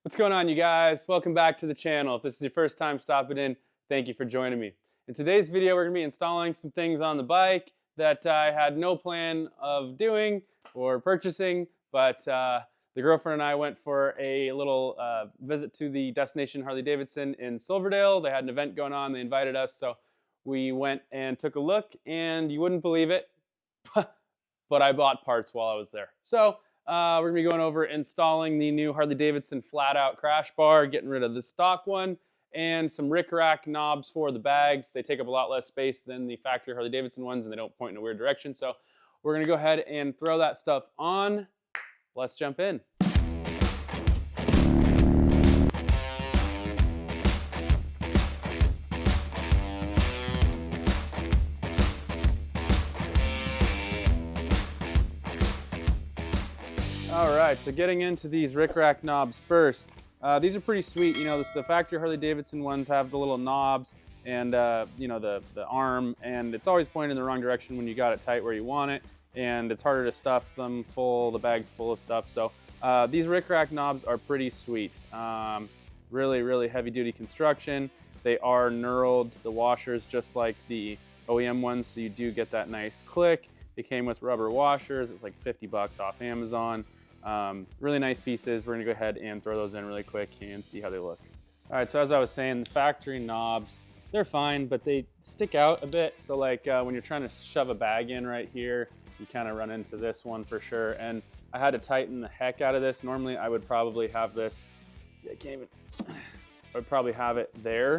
What's going on, you guys? Welcome back to the channel. If this is your first time stopping in, thank you for joining me. In today's video, we're going to be installing some things on the bike that I had no plan of doing or purchasing, but the girlfriend and I went for a little visit to the Destination Harley-Davidson in Silverdale. They had an event going on. They invited us, so we went and took a look, and you wouldn't believe it, but I bought parts while I was there. So we're going to be going over installing the new Harley-Davidson Flat-Out Crash Bar, getting rid of the stock one, and some RickRak knobs for the bags. They take up a lot less space than the factory Harley-Davidson ones, and they don't point in a weird direction. So we're going to go ahead and throw that stuff on. Let's jump in. Alright, so getting into these RickRak knobs first. These are pretty sweet. You know, the factory Harley-Davidson ones have the little knobs and you know, the arm, and it's always pointing in the wrong direction when you got it tight where you want it, and it's harder to stuff them full, the bag's full of stuff. So these RickRak knobs are pretty sweet. Really heavy duty construction. They are knurled, the washers, just like the OEM ones, so you do get that nice click. It came with rubber washers. It was like 50 bucks off Amazon. Really nice pieces. We're gonna go ahead and throw those in really quick and see how they look. All right, so as I was saying, the factory knobs, they're fine, but they stick out a bit. So like when you're trying to shove a bag in right here, you kind of run into this one for sure. And I had to tighten the heck out of this. Normally I would probably have this, see, I can't even, I would probably have it there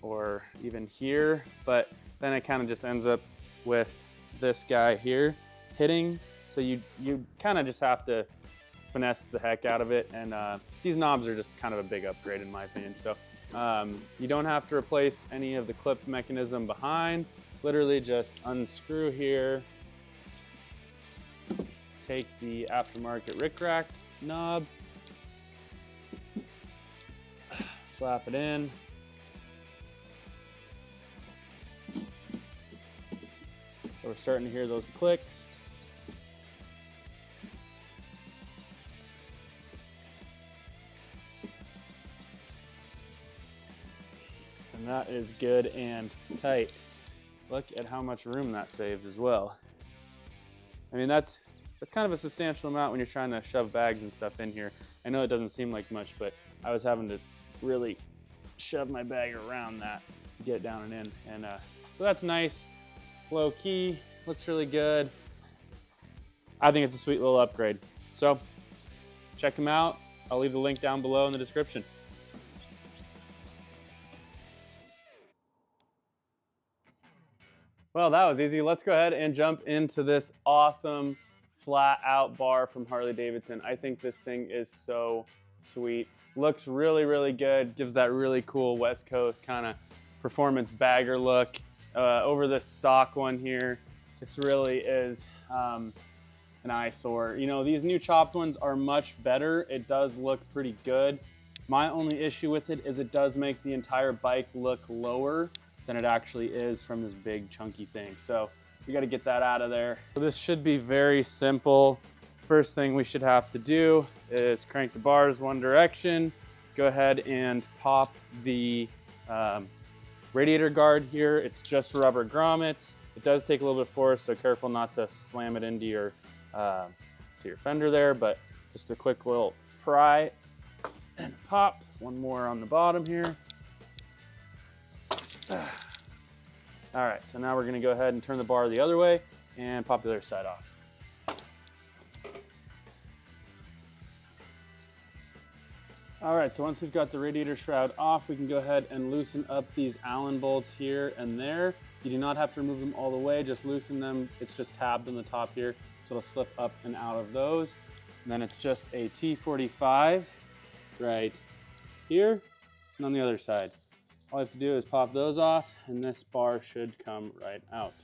or even here, but then it kind of just ends up with this guy here hitting. So you kind of just have to finesse the heck out of it, and these knobs are just kind of a big upgrade in my opinion. So you don't have to replace any of the clip mechanism behind. Literally just unscrew here, take the aftermarket RickRak knob, slap it in, so we're starting to hear those clicks. And that is good and tight. Look at how much room that saves as well. I mean, that's kind of a substantial amount when you're trying to shove bags and stuff in here. I know it doesn't seem like much, but I was having to really shove my bag around that to get it down and in. And so that's nice. It's low key, looks really good. I think it's a sweet little upgrade. So check them out. I'll leave the link down below in the description. Well, that was easy. Let's go ahead and jump into this awesome Flat-Out Bar from Harley-Davidson. I think this thing is so sweet. Looks really good. Gives that really cool West Coast kind of performance bagger look over this stock one here. This really is an eyesore. You know, these new chopped ones are much better. It does look pretty good. My only issue with it is it does make the entire bike look lower than it actually is from this big chunky thing. So we got to get that out of there. So this should be very simple. First thing we should have to do is crank the bars one direction, go ahead and pop the radiator guard here. It's just rubber grommets. It does take a little bit of force, so careful not to slam it into your fender there, but just a quick little pry and pop. One more on the bottom here. All right, so now we're gonna go ahead and turn the bar the other way and pop the other side off. All right, so once we've got the radiator shroud off, we can go ahead and loosen up these Allen bolts here and there. You do not have to remove them all the way, just loosen them. It's just tabbed on the top here, so it'll slip up and out of those. And then it's just a T45 right here and on the other side. All I have to do is pop those off, and this bar should come right out.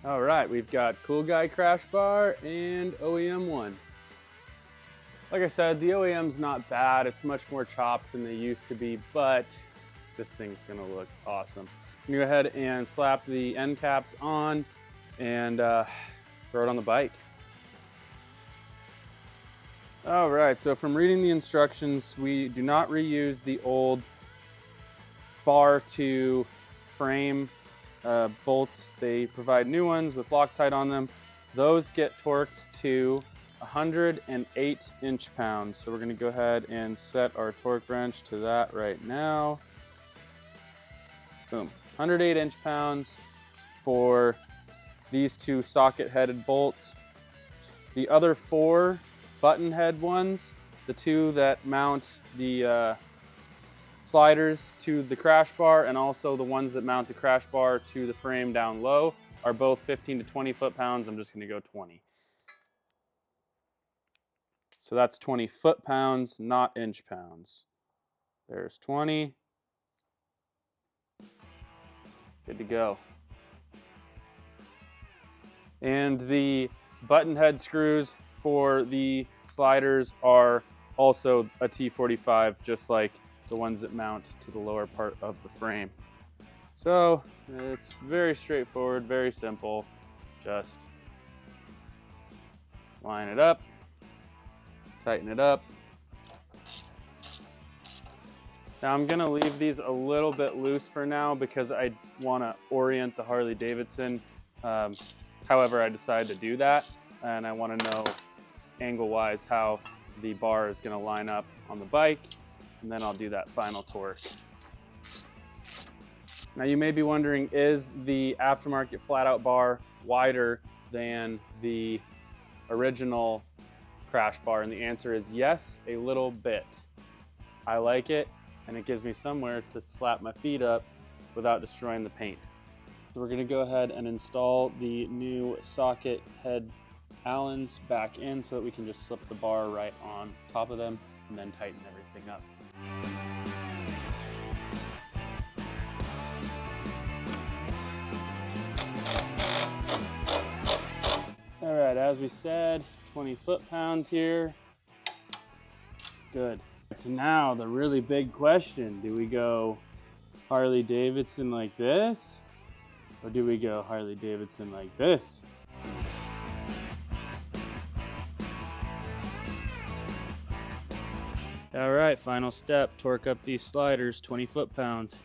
All right, we've got Cool Guy Crash Bar and OEM one. Like I said, the OEM's not bad. It's much more chopped than they used to be, but this thing's gonna look awesome. I'm gonna go ahead and slap the end caps on and throw it on the bike. All right, so from reading the instructions, we do not reuse the old bar to frame bolts. They provide new ones with Loctite on them. Those get torqued to 108 inch-pounds. So we're gonna go ahead and set our torque wrench to that right now. Boom, 108 inch-pounds for these two socket-headed bolts. The other 4 button head ones, the 2 that mount the sliders to the crash bar and also the ones that mount the crash bar to the frame down low, are both 15 to 20 foot-pounds. I'm just gonna go 20. So that's 20 foot-pounds, not inch-pounds. There's 20. Good to go. And the button head screws for the sliders are also a T45, just like the ones that mount to the lower part of the frame. So it's very straightforward, very simple. Just line it up, tighten it up. Now I'm gonna leave these a little bit loose for now because I wanna orient the Harley-Davidson however I decide to do that. And I wanna know angle-wise how the bar is gonna line up on the bike, and then I'll do that final torque. Now you may be wondering, is the aftermarket flat-out bar wider than the original crash bar? And the answer is yes, a little bit. I like it, and it gives me somewhere to slap my feet up without destroying the paint. So we're gonna go ahead and install the new socket head Allens back in so that we can just slip the bar right on top of them and then tighten everything up. All right, as we said, 20 foot-pounds here. Good. So now the really big question, do we go Harley-Davidson like this? Or do we go Harley-Davidson like this? All right, final step, torque up these sliders, 20 foot-pounds.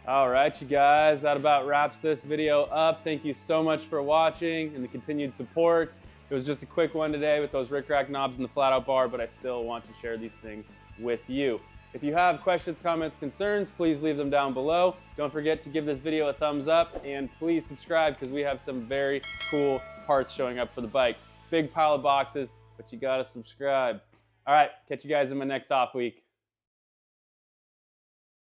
All right, you guys, that about wraps this video up. Thank you so much for watching and the continued support. It was just a quick one today with those RickRak knobs and the flat-out bar, but I still want to share these things with you. If you have questions, comments, concerns, please leave them down below. Don't forget to give this video a thumbs up, and please subscribe because we have some very cool parts showing up for the bike. Big pile of boxes, but you gotta subscribe. All right, catch you guys in my next off week.